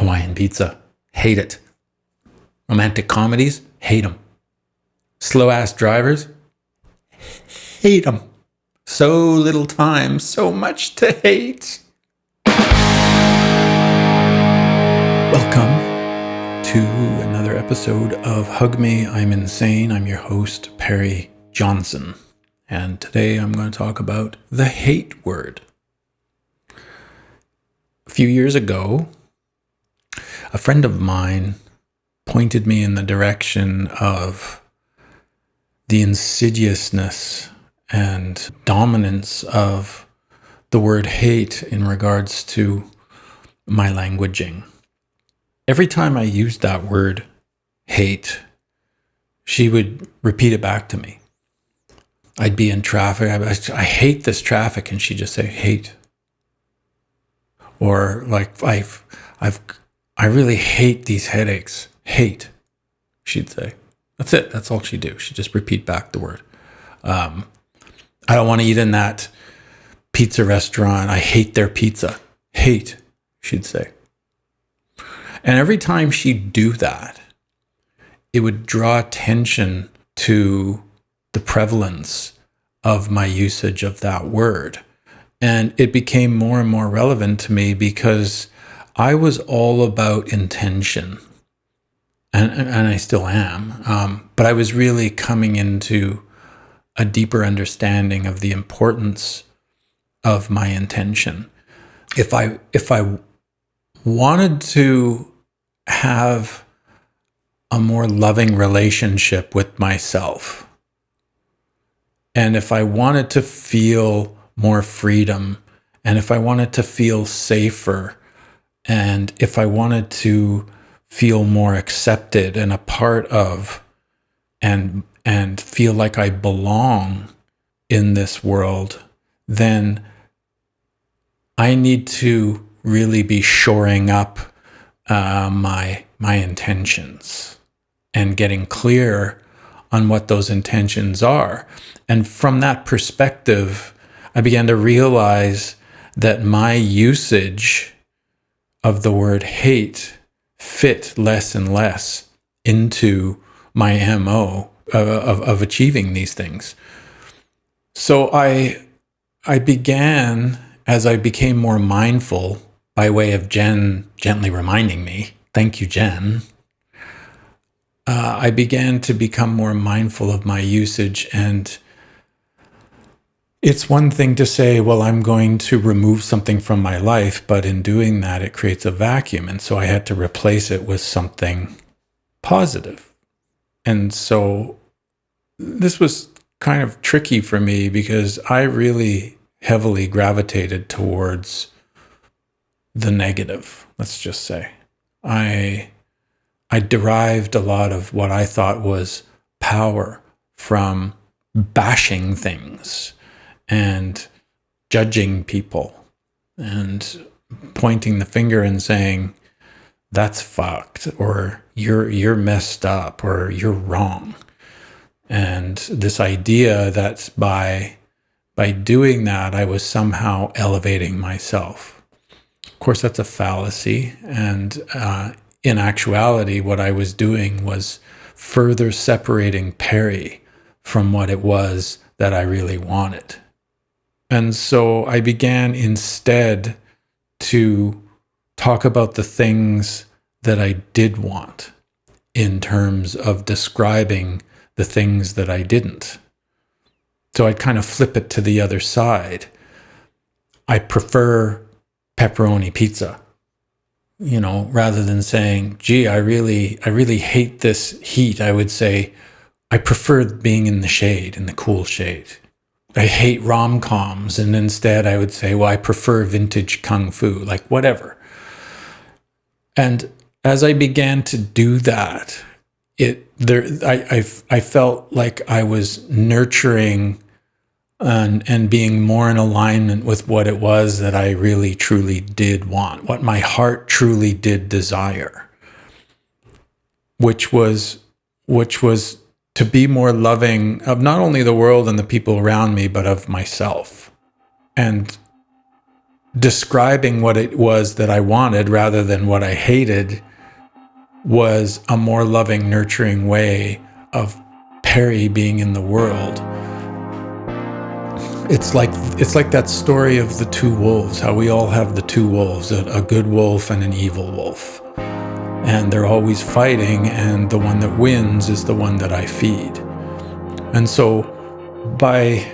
Hawaiian pizza, hate it. Romantic comedies, hate them. Slow-ass drivers, hate them. So little time, so much to hate. Welcome to another episode of Hug Me, I'm Insane. I'm your host, Perry Johnson. And today I'm going to talk about the hate word. A few years ago, a friend of mine pointed me in the direction of the insidiousness and dominance of the word hate in regards to my languaging. Every time I used that word, hate, she would repeat it back to me. I'd be in traffic. I hate this traffic. And she'd just say, hate. Or like, I really hate these headaches. Hate, she'd say. That's it. That's all she'd do. She'd just repeat back the word. I don't want to eat in that pizza restaurant. I hate their pizza. Hate, she'd say. And every time she'd do that, it would draw attention to the prevalence of my usage of that word. And it became more and more relevant to me because I was all about intention. And I still am. But I was really coming into a deeper understanding of the importance of my intention. If I wanted to have a more loving relationship with myself, and if I wanted to feel more freedom, and if I wanted to feel safer, and if I wanted to feel more accepted and a part of, and feel like I belong in this world, then I need to really be shoring up my intentions and getting clear on what those intentions are. And from that perspective, I began to realize that my usage of the word hate fit less and less into my MO of achieving these things. So I began, as I became more mindful, by way of Jen gently reminding me, thank you, Jen, I began to become more mindful of my usage. And it's one thing to say, well, I'm going to remove something from my life, but in doing that, it creates a vacuum. And so I had to replace it with something positive. And so this was kind of tricky for me because I really heavily gravitated towards the negative, let's just say. I derived a lot of what I thought was power from bashing things and judging people and pointing the finger and saying, that's fucked, or you're messed up, or you're wrong. And this idea that by doing that, I was somehow elevating myself. Of course, that's a fallacy. And in actuality, what I was doing was further separating Perry from what it was that I really wanted. And so I began instead to talk about the things that I did want in terms of describing the things that I didn't. So I'd kind of flip it to the other side. I prefer pepperoni pizza, rather than saying, gee, I really hate this heat. I would say, I prefer being in the shade, in the cool shade. I hate rom-coms. And instead I would say, well, I prefer vintage kung fu, like whatever. And as I began to do that, I felt like I was nurturing and being more in alignment with what it was that I really truly did want, what my heart truly did desire, which was to be more loving of not only the world and the people around me, but of myself. And describing what it was that I wanted rather than what I hated was a more loving, nurturing way of Perry being in the world. It's like that story of the two wolves, how we all have the two wolves, a good wolf and an evil wolf. And they're always fighting, and the one that wins is the one that I feed. And so by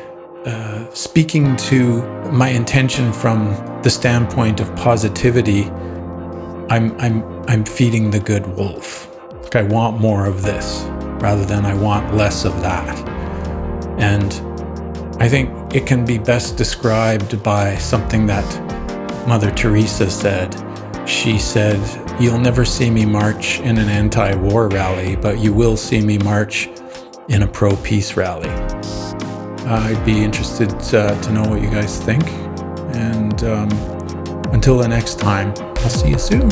speaking to my intention from the standpoint of positivity, I'm feeding the good wolf. Like, I want more of this rather than I want less of that. And I think it can be best described by something that Mother Teresa said. She said, "You'll never see me march in an anti-war rally, but you will see me march in a pro-peace rally." I'd be interested to know what you guys think. And until the next time, I'll see you soon.